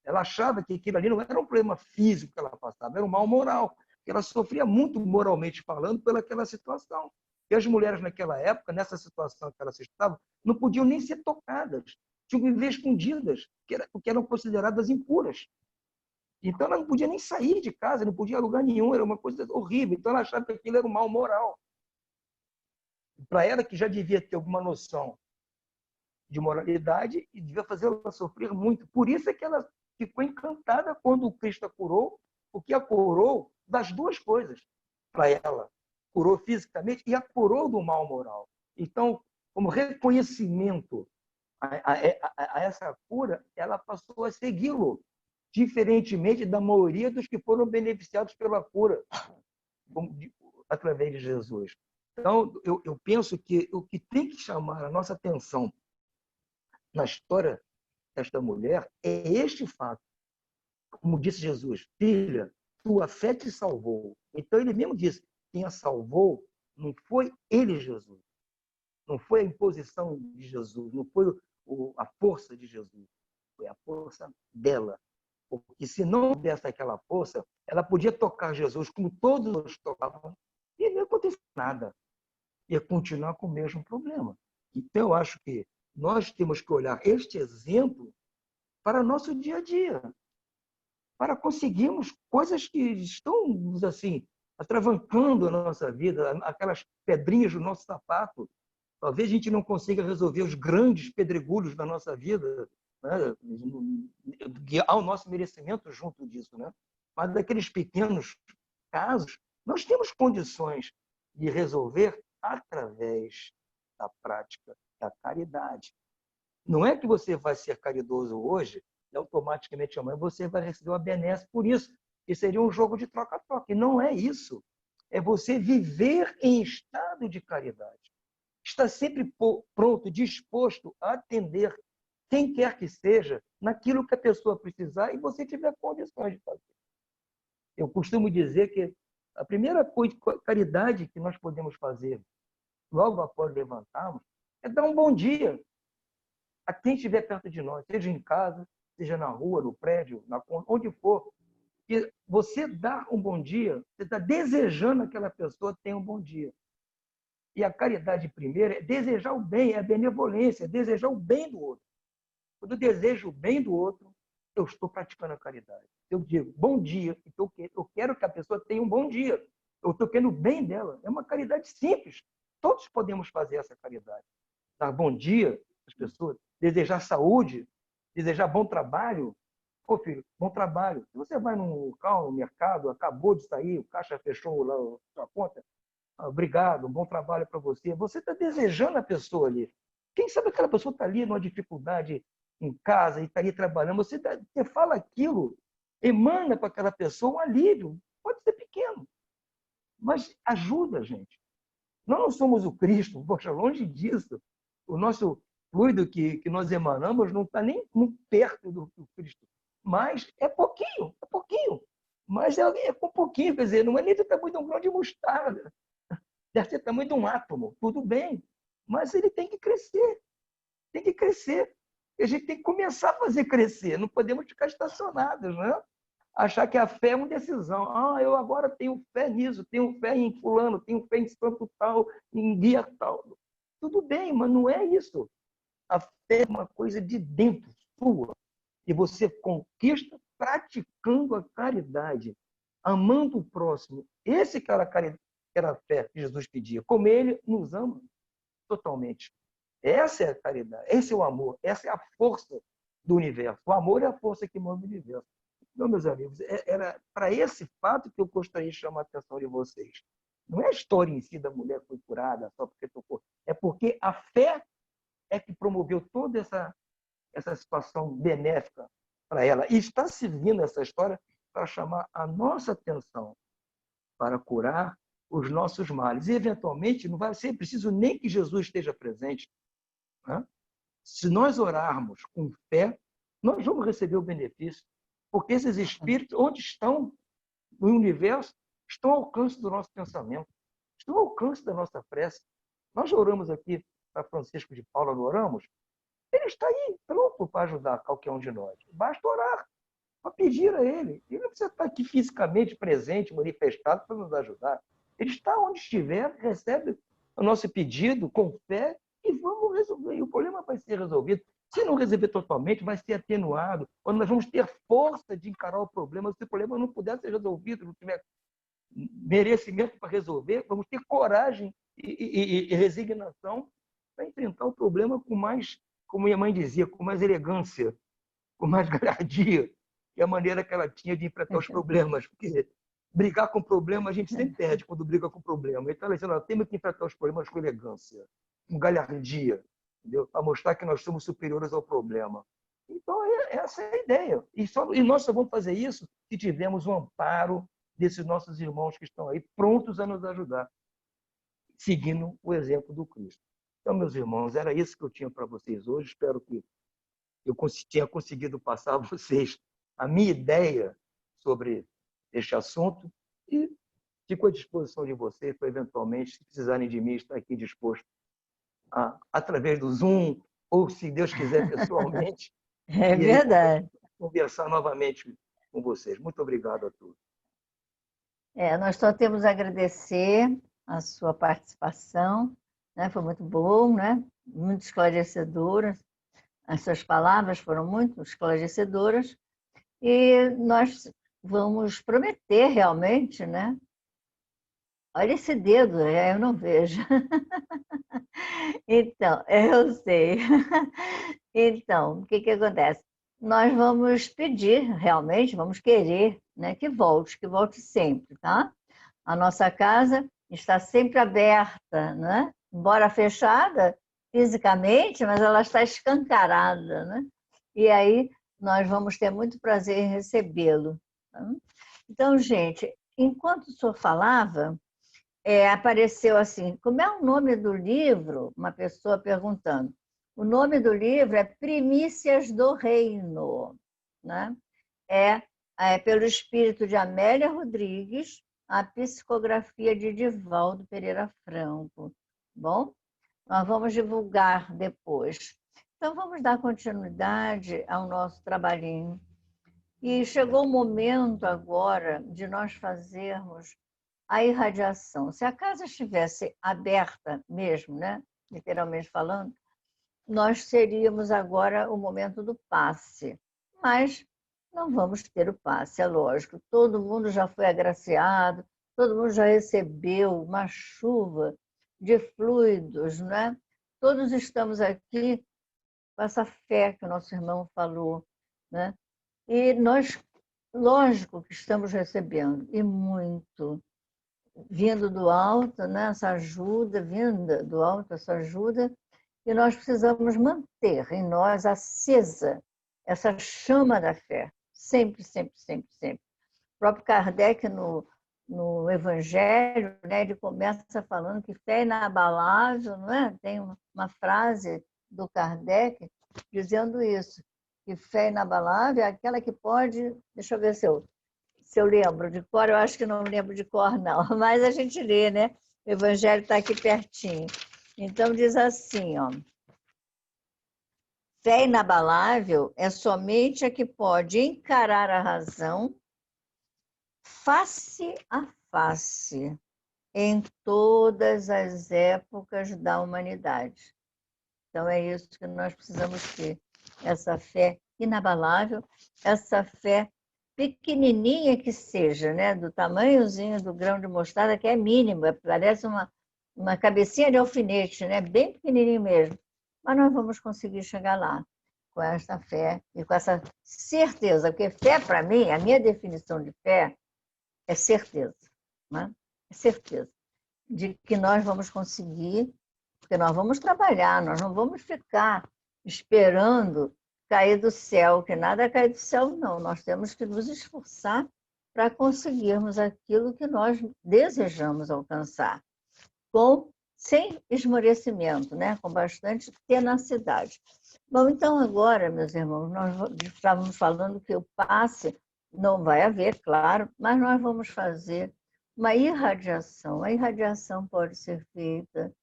Speaker 4: Ela achava que aquilo ali não era um problema físico que ela passava, era um mal moral. Ela sofria muito moralmente falando pelaquela situação. E as mulheres naquela época, nessa situação que elas estavam, não podiam nem ser tocadas, tinham que viver escondidas, porque eram consideradas impuras. Então ela não podia nem sair de casa, não podia ir a lugar nenhum, era uma coisa horrível. Então ela achava que aquilo era um mal moral. Para ela, que já devia ter alguma noção de moralidade, e devia fazê-la sofrer muito. Por isso é que ela ficou encantada quando o Cristo a curou, porque a curou das duas coisas para ela. Curou fisicamente e a curou do mal moral. Então, como reconhecimento a essa cura, ela passou a segui-lo, diferentemente da maioria dos que foram beneficiados pela cura através de Jesus. Então, eu penso que o que tem que chamar a nossa atenção na história desta mulher é este fato. Como disse Jesus, filha, tua fé te salvou. Então, ele mesmo disse, quem a salvou não foi ele, Jesus. Não foi a imposição de Jesus, não foi a força de Jesus. Foi a força dela. Porque se não houvesse aquela força, ela podia tocar Jesus como todos tocavam e não ia acontecer nada. Ia continuar com o mesmo problema. Então, eu acho que nós temos que olhar este exemplo para nosso dia a dia, para conseguirmos coisas que estão, assim, atravancando a nossa vida, aquelas pedrinhas do nosso sapato. Talvez a gente não consiga resolver os grandes pedregulhos da nossa vida, né? Ao nosso merecimento junto disso, né? Mas daqueles pequenos casos, nós temos condições de resolver através da prática da caridade. Não é que você vai ser caridoso hoje e automaticamente amanhã você vai receber uma benesse por isso. Isso seria um jogo de troca-troca. E não é isso. É você viver em estado de caridade. Está sempre pronto, disposto a atender quem quer que seja, naquilo que a pessoa precisar e você tiver condições de fazer. Eu costumo dizer que a primeira coisa de caridade que nós podemos fazer logo após levantarmos é dar um bom dia a quem estiver perto de nós, seja em casa, seja na rua, no prédio, onde for. E você dar um bom dia, você está desejando que aquela pessoa tenha um bom dia. E a caridade primeira é desejar o bem, é a benevolência, é desejar o bem do outro. Quando eu desejo o bem do outro, eu estou praticando a caridade. Eu digo, bom dia, então eu quero que a pessoa tenha um bom dia. Eu estou querendo o bem dela. É uma caridade simples. Todos podemos fazer essa caridade. Dar bom dia às pessoas, desejar saúde, desejar bom trabalho. Pô, filho, bom trabalho. Se você vai num local, no mercado, acabou de sair, o caixa fechou lá a sua conta, obrigado, um bom trabalho para você. Você está desejando a pessoa ali. Quem sabe aquela pessoa está ali numa dificuldade em casa e está ali trabalhando. Você fala aquilo, emana para aquela pessoa um alívio. Pode ser pequeno, mas ajuda a gente. Nós não somos o Cristo, poxa, longe disso. O nosso fluido que nós emanamos não está nem perto do Cristo. Mas é pouquinho. Mas é com pouquinho, quer dizer, não é nem do tamanho de um grão de mostarda. Deve ser do tamanho de um átomo, tudo bem. Mas ele tem que crescer. Tem que crescer. E a gente tem que começar a fazer crescer. Não podemos ficar estacionados, né? Achar que a fé é uma decisão. Eu agora tenho fé nisso, tenho fé em fulano, tenho fé em santo tal, em guia tal. Tudo bem, mas não é isso. A fé é uma coisa de dentro, sua. E você conquista praticando a caridade, amando o próximo. Esse que era a caridade, que era a fé que Jesus pedia. Como ele nos ama totalmente. Essa é a caridade, esse é o amor, essa é a força do universo. O amor é a força que move o universo. Então, meus amigos, era para esse fato que eu gostaria de chamar a atenção de vocês. Não é a história em si da mulher que foi curada só porque tocou. É porque a fé é que promoveu toda essa situação benéfica para ela. E está servindo essa história para chamar a nossa atenção para curar os nossos males. E, eventualmente, não vai ser preciso nem que Jesus esteja presente. Né? Se nós orarmos com fé, nós vamos receber o benefício. Porque esses espíritos, onde estão no universo, estão ao alcance do nosso pensamento, estão ao alcance da nossa prece. Nós oramos aqui para Francisco de Paula, não oramos? Ele está aí, pronto para ajudar qualquer um de nós. Basta orar, para pedir a ele. Ele não precisa estar aqui fisicamente presente, manifestado para nos ajudar. Ele está onde estiver, recebe o nosso pedido com fé e vamos resolver. E o problema vai ser resolvido. Se não resolver totalmente, vai ser atenuado. Quando nós vamos ter força de encarar o problema, se o problema não puder ser resolvido, não tiver merecimento para resolver, vamos ter coragem e resignação para enfrentar o problema com mais, como minha mãe dizia, com mais elegância, com mais galhardia, que é a maneira que ela tinha de enfrentar os problemas. Porque brigar com problema, a gente sempre perde quando briga com problema. Então, ela dizia, temos que enfrentar os problemas com elegância, com galhardia, para mostrar que nós somos superiores ao problema. Então, essa é a ideia. E nós só vamos fazer isso se tivermos o amparo desses nossos irmãos que estão aí, prontos a nos ajudar, seguindo o exemplo do Cristo. Então, meus irmãos, era isso que eu tinha para vocês hoje. Espero que eu tenha conseguido passar a vocês a minha ideia sobre este assunto e fico à disposição de vocês para, eventualmente, se precisarem de mim, estar aqui disposto através do Zoom, ou, se Deus quiser, pessoalmente.
Speaker 1: É verdade.
Speaker 4: Conversar novamente com vocês. Muito obrigado a todos.
Speaker 1: Nós só temos a agradecer a sua participação, né? Foi muito bom, né? Muito esclarecedoras. As suas palavras foram muito esclarecedoras e nós vamos prometer realmente, né? Olha esse dedo, eu não vejo. Então, eu sei. Então, o que acontece? Nós vamos pedir, realmente, vamos querer, né, que volte sempre, tá? A nossa casa está sempre aberta, né? Embora fechada fisicamente, mas ela está escancarada, né? E aí nós vamos ter muito prazer em recebê-lo. Tá? Então, gente, enquanto o senhor falava, apareceu assim, como é o nome do livro? Uma pessoa perguntando. O nome do livro é Primícias do Reino, né? É pelo espírito de Amélia Rodrigues, a psicografia de Divaldo Pereira Franco. Bom, nós vamos divulgar depois. Então, vamos dar continuidade ao nosso trabalhinho. E chegou o momento agora de nós fazermos a irradiação. Se a casa estivesse aberta mesmo, né? Literalmente falando, nós teríamos agora o momento do passe. Mas não vamos ter o passe, é lógico. Todo mundo já foi agraciado, todo mundo já recebeu uma chuva de fluidos, né? Todos estamos aqui com essa fé que o nosso irmão falou, né? E nós, lógico que estamos recebendo, e muito, vindo do alto, né? Essa ajuda, vinda do alto, essa ajuda, e nós precisamos manter em nós acesa essa chama da fé, sempre, sempre, sempre, sempre. O próprio Kardec, no Evangelho, né, ele começa falando que fé inabalável, não é? Tem uma frase do Kardec dizendo isso, que fé inabalável é aquela que pode... Deixa eu ver se eu lembro de cor, eu acho que não lembro de cor, não, mas a gente lê, né? O Evangelho está aqui pertinho. Então, diz assim, ó, fé inabalável é somente a que pode encarar a razão face a face em todas as épocas da humanidade. Então, é isso que nós precisamos ter, essa fé inabalável, essa fé pequenininha que seja, né? Do tamanhozinho do grão de mostarda, que é mínimo, parece uma cabecinha de alfinete, né? Bem pequenininho mesmo. Mas nós vamos conseguir chegar lá com essa fé e com essa certeza, porque fé, para mim, a minha definição de fé é certeza, né? É certeza. de que nós vamos conseguir, porque nós vamos trabalhar, nós não vamos ficar esperando cair do céu, que nada cai do céu, não. Nós temos que nos esforçar para conseguirmos aquilo que nós desejamos alcançar, sem esmorecimento, né? Com bastante tenacidade. Bom, então agora, meus irmãos, nós estávamos falando que o passe não vai haver, claro, mas nós vamos fazer uma irradiação. A irradiação pode ser feita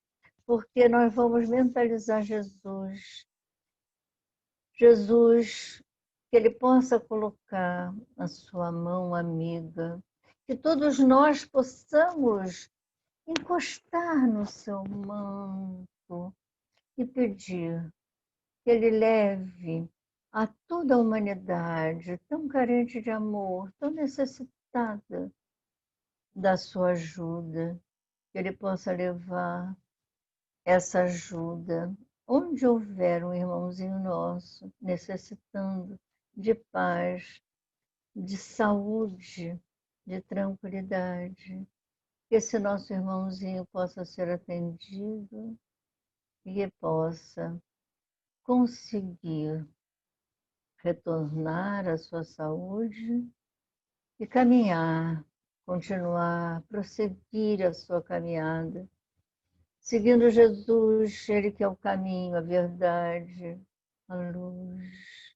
Speaker 1: porque nós vamos mentalizar Jesus. Jesus, que Ele possa colocar a sua mão amiga, que todos nós possamos encostar no seu manto e pedir que Ele leve a toda a humanidade tão carente de amor, tão necessitada da sua ajuda, que Ele possa levar essa ajuda onde houver um irmãozinho nosso necessitando de paz, de saúde, de tranquilidade, que esse nosso irmãozinho possa ser atendido e que possa conseguir retornar à sua saúde e caminhar, continuar, prosseguir a sua caminhada, seguindo Jesus, Ele que é o caminho, a verdade, a luz,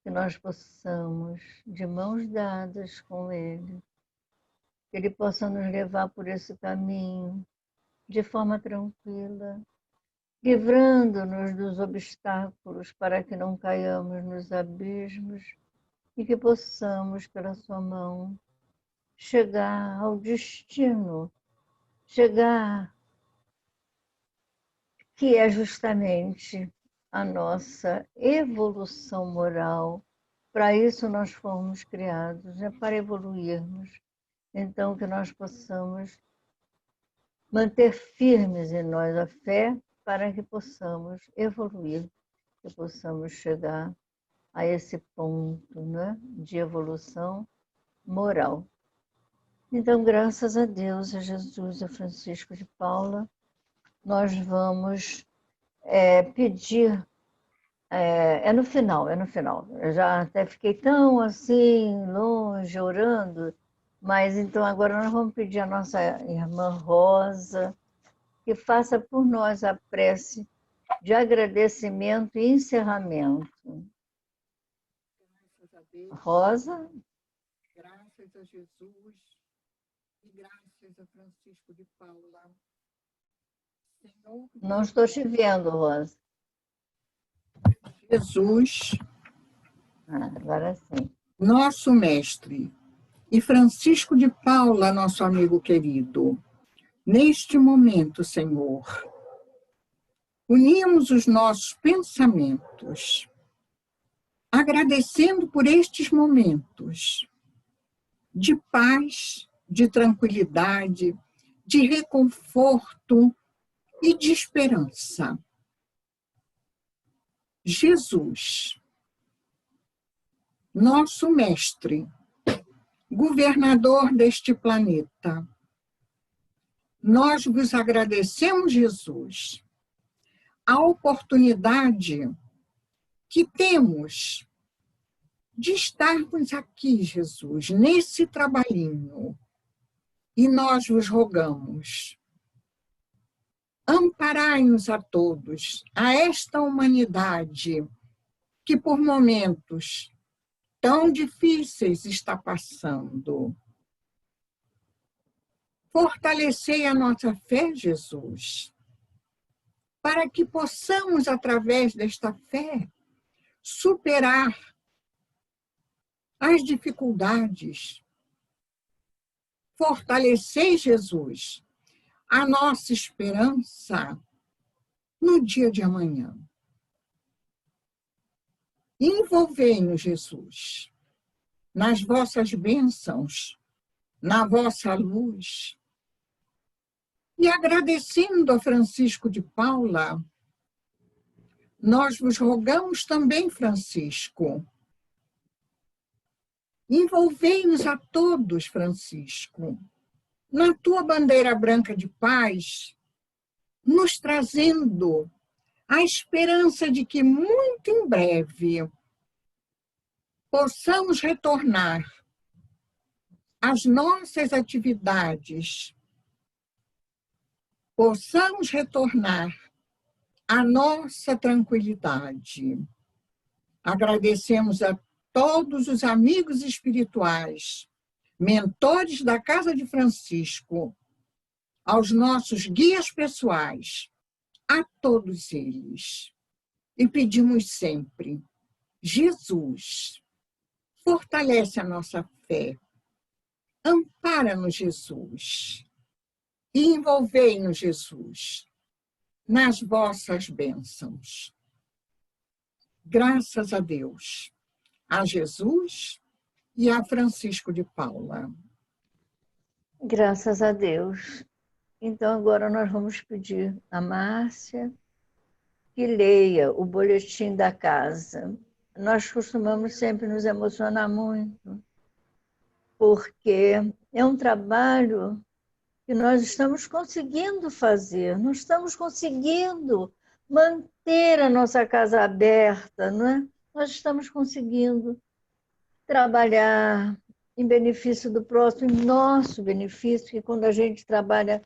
Speaker 1: que nós possamos, de mãos dadas com Ele, que Ele possa nos levar por esse caminho de forma tranquila, livrando-nos dos obstáculos para que não caiamos nos abismos e que possamos, pela sua mão, chegar ao destino, chegar que é justamente a nossa evolução moral. Para isso nós fomos criados, é para evoluirmos. Então, que nós possamos manter firmes em nós a fé para que possamos evoluir, que possamos chegar a esse ponto, né, de evolução moral. Então, graças a Deus, a Jesus, a Francisco de Paula, nós vamos pedir, no final. Eu já até fiquei tão assim, longe, orando, mas então agora nós vamos pedir a nossa irmã Rosa, que faça por nós a prece de agradecimento e encerramento.
Speaker 5: Graças a Deus.
Speaker 1: Rosa?
Speaker 5: Graças a Jesus e graças a Francisco de Paula. Senhor,
Speaker 1: Não estou te vendo, Rosa.
Speaker 5: Jesus,
Speaker 1: Agora sim.
Speaker 5: nosso mestre, e Francisco de Paula, nosso amigo querido, neste momento, Senhor, unimos os nossos pensamentos, agradecendo por estes momentos de paz, de tranquilidade, de reconforto e de esperança. Jesus, nosso mestre, governador deste planeta, nós vos agradecemos, Jesus, a oportunidade que temos de estarmos aqui, Jesus, nesse trabalhinho. E nós vos rogamos, amparai-nos a todos, a esta humanidade que por momentos tão difíceis está passando. Fortalecei a nossa fé, Jesus, para que possamos, através desta fé, superar as dificuldades. Fortalecei, Jesus, a nossa esperança no dia de amanhã. Envolvei-nos, Jesus, nas vossas bênçãos, na vossa luz. E agradecendo a Francisco de Paula, nós vos rogamos também, Francisco, envolvei-nos a todos, Francisco, na tua bandeira branca de paz, nos trazendo a esperança de que muito em breve possamos retornar às nossas atividades, possamos retornar à nossa tranquilidade. Agradecemos a todos os amigos espirituais, mentores da Casa de Francisco, aos nossos guias pessoais, a todos eles. E pedimos sempre, Jesus, fortalece a nossa fé, ampara-nos, Jesus, e envolvei-nos, Jesus, nas vossas bênçãos. Graças a Deus, a Jesus e a Francisco de Paula.
Speaker 1: Graças a Deus. Então, agora nós vamos pedir a Márcia que leia o boletim da casa. Nós costumamos sempre nos emocionar muito, porque é um trabalho que nós estamos conseguindo fazer, nós estamos conseguindo manter a nossa casa aberta, não é? Nós estamos conseguindo trabalhar em benefício do próximo, em nosso benefício, porque quando a gente trabalha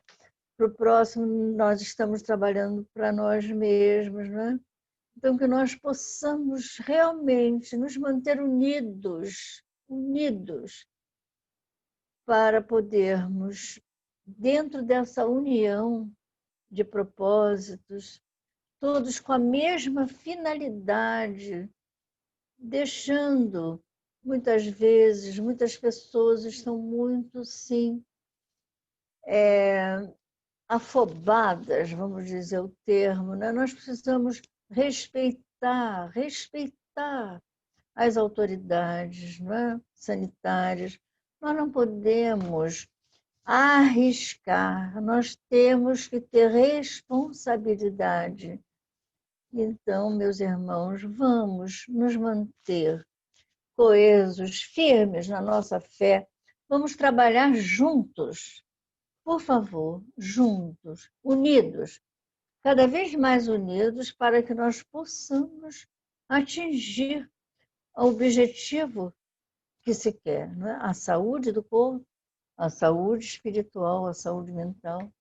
Speaker 1: para o próximo, nós estamos trabalhando para nós mesmos, não é? Então, que nós possamos realmente nos manter unidos, para podermos, dentro dessa união de propósitos, todos com a mesma finalidade, deixando, muitas vezes, muitas pessoas estão muito, sim, afobadas, vamos dizer o termo, né? Nós precisamos respeitar as autoridades, não é? Sanitárias. Nós não podemos arriscar, nós temos que ter responsabilidade. Então, meus irmãos, vamos nos manter coesos, firmes na nossa fé, vamos trabalhar juntos, por favor, juntos, unidos, cada vez mais unidos, para que nós possamos atingir o objetivo que se quer, não é? A saúde do corpo, a saúde espiritual, a saúde mental.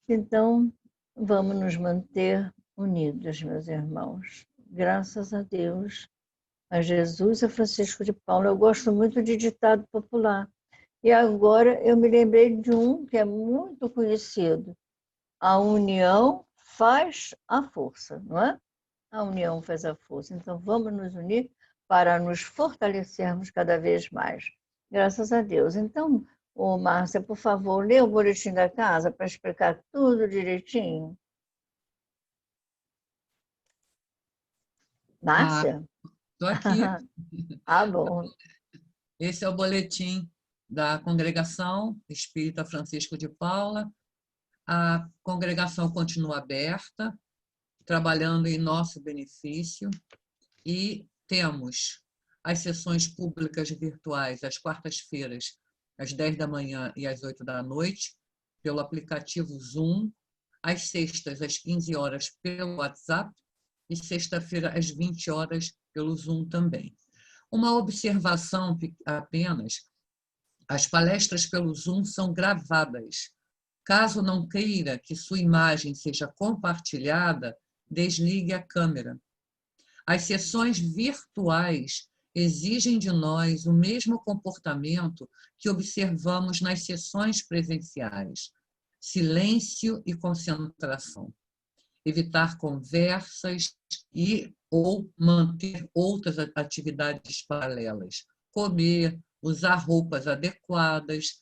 Speaker 1: Então, vamos nos manter unidos, meus irmãos. Graças a Deus, a Jesus e a Francisco de Paula. Eu gosto muito de ditado popular. E agora eu me lembrei de um que é muito conhecido. A união faz a força, não é? A união faz a força. Então, vamos nos unir para nos fortalecermos cada vez mais. Graças a Deus. Então, Márcia, por favor, lê o boletim da casa para explicar tudo direitinho. Márcia?
Speaker 6: Estou aqui.
Speaker 1: Ah, bom.
Speaker 6: Esse é o boletim da Congregação Espírita Francisco de Paula. A congregação continua aberta, trabalhando em nosso benefício, e temos as sessões públicas virtuais às quartas-feiras, às 10 da manhã e às 8 da noite, pelo aplicativo Zoom, às sextas, às 15 horas, pelo WhatsApp, e sexta-feira, às 20 horas, pelo Zoom também. Uma observação apenas: as palestras pelo Zoom são gravadas. Caso não queira que sua imagem seja compartilhada, desligue a câmera. As sessões virtuais exigem de nós o mesmo comportamento que observamos nas sessões presenciais: silêncio e concentração. Evitar conversas ou manter outras atividades paralelas. Comer, usar roupas adequadas,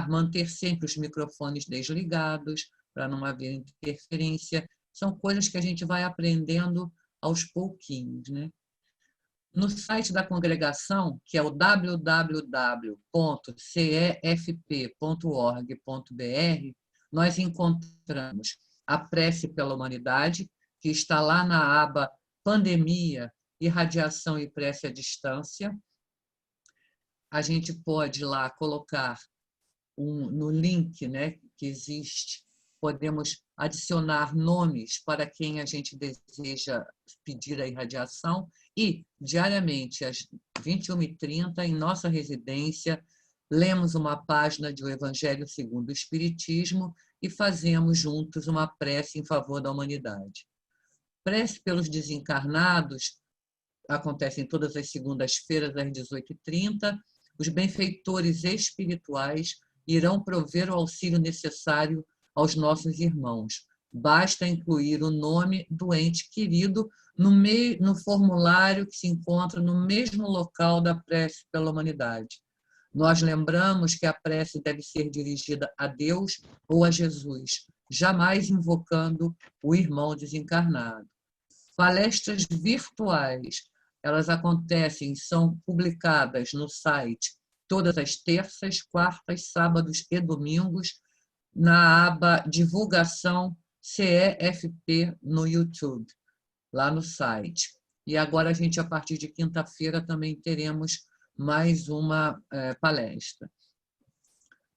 Speaker 6: manter sempre os microfones desligados para não haver interferência. São coisas que a gente vai aprendendo aos pouquinhos, né? No site da congregação, que é o www.cefp.org.br, nós encontramos a prece pela humanidade, que está lá na aba Pandemia, Irradiação e Prece à Distância. A gente pode lá colocar no link, né, que existe, podemos adicionar nomes para quem a gente deseja pedir a irradiação e, diariamente, às 21h30, em nossa residência, lemos uma página de O Evangelho segundo o Espiritismo e fazemos juntos uma prece em favor da humanidade. Prece pelos desencarnados acontece todas as segundas-feiras, às 18h30. Os benfeitores espirituais irão prover o auxílio necessário aos nossos irmãos. Basta incluir o nome do ente querido no formulário que se encontra no mesmo local da prece pela humanidade. Nós lembramos que a prece deve ser dirigida a Deus ou a Jesus, jamais invocando o irmão desencarnado. Palestras virtuais, elas acontecem, são publicadas no site todas as terças, quartas, sábados e domingos, na aba Divulgação CEFP no YouTube, lá no site. E agora a gente, a partir de quinta-feira, também teremos mais uma palestra.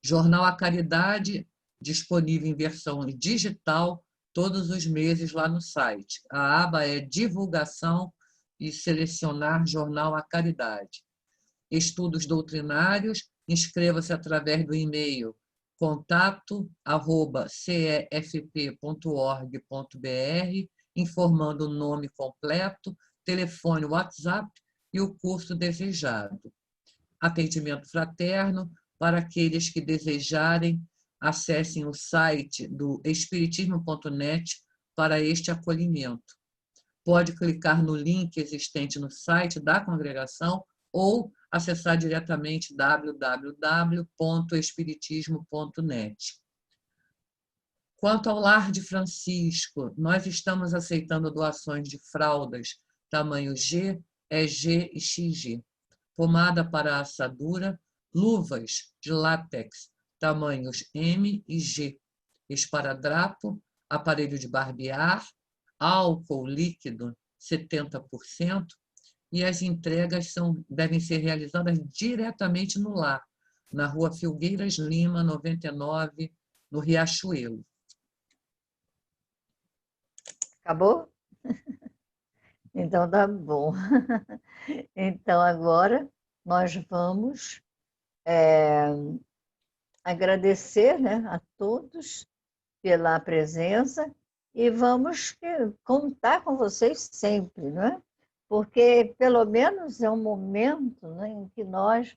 Speaker 6: Jornal A Caridade, disponível em versão digital, todos os meses lá no site. A aba é Divulgação e selecionar Jornal A Caridade. Estudos doutrinários, inscreva-se através do e-mail contato@cefp.org.br, informando o nome completo, telefone, WhatsApp e o curso desejado. Atendimento fraterno, para aqueles que desejarem, acessem o site do espiritismo.net para este acolhimento. Pode clicar no link existente no site da congregação ou acessar diretamente www.espiritismo.net. Quanto ao Lar de Francisco, nós estamos aceitando doações de fraldas tamanho G, EG e XG, pomada para assadura, luvas de látex tamanhos M e G, esparadrapo, aparelho de barbear, álcool líquido 70%, e as entregas devem ser realizadas diretamente no lar, na Rua Filgueiras Lima, 99, no Riachuelo.
Speaker 1: Acabou? Então tá bom. Então agora nós vamos agradecer, né, a todos pela presença e vamos contar com vocês sempre, não é? Porque pelo menos é um momento, né, em que nós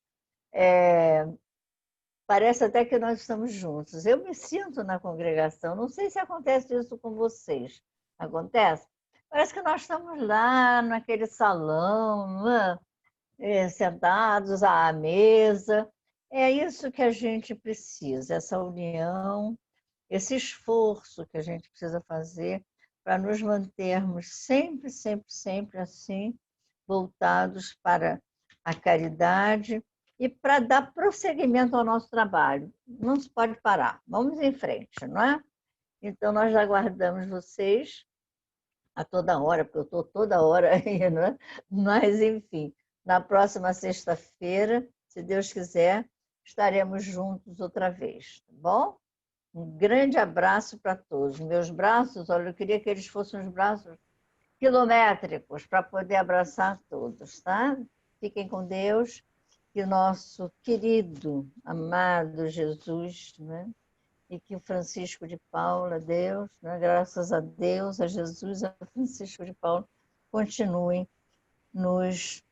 Speaker 1: parece até que nós estamos juntos. Eu me sinto na congregação, não sei se acontece isso com vocês. Acontece? Parece que nós estamos lá naquele salão, né? Sentados à mesa. É isso que a gente precisa, essa união, esse esforço que a gente precisa fazer para nos mantermos sempre, sempre, sempre assim, voltados para a caridade e para dar prosseguimento ao nosso trabalho. Não se pode parar, vamos em frente, não é? Então, nós aguardamos vocês a toda hora, porque eu estou toda hora aí, não é? Mas, enfim, na próxima sexta-feira, se Deus quiser, estaremos juntos outra vez, tá bom? Um grande abraço para todos. Meus braços, olha, eu queria que eles fossem uns braços quilométricos para poder abraçar todos, tá? Fiquem com Deus, que o nosso querido, amado Jesus, né? E que o Francisco de Paula, Deus, né? Graças a Deus, a Jesus, a Francisco de Paula, continuem nos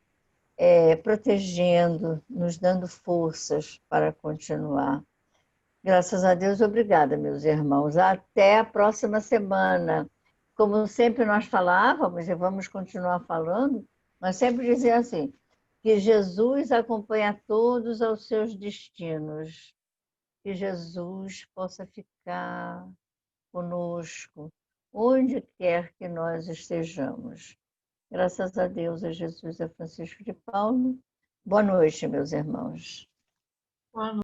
Speaker 1: protegendo, nos dando forças para continuar. Graças a Deus, obrigada, meus irmãos. Até a próxima semana. Como sempre nós falávamos, e vamos continuar falando, nós sempre dizíamos assim, que Jesus acompanha todos aos seus destinos. Que Jesus possa ficar conosco, onde quer que nós estejamos. Graças a Deus, a Jesus, a Francisco de Paula. Boa noite, meus irmãos.
Speaker 6: Boa noite.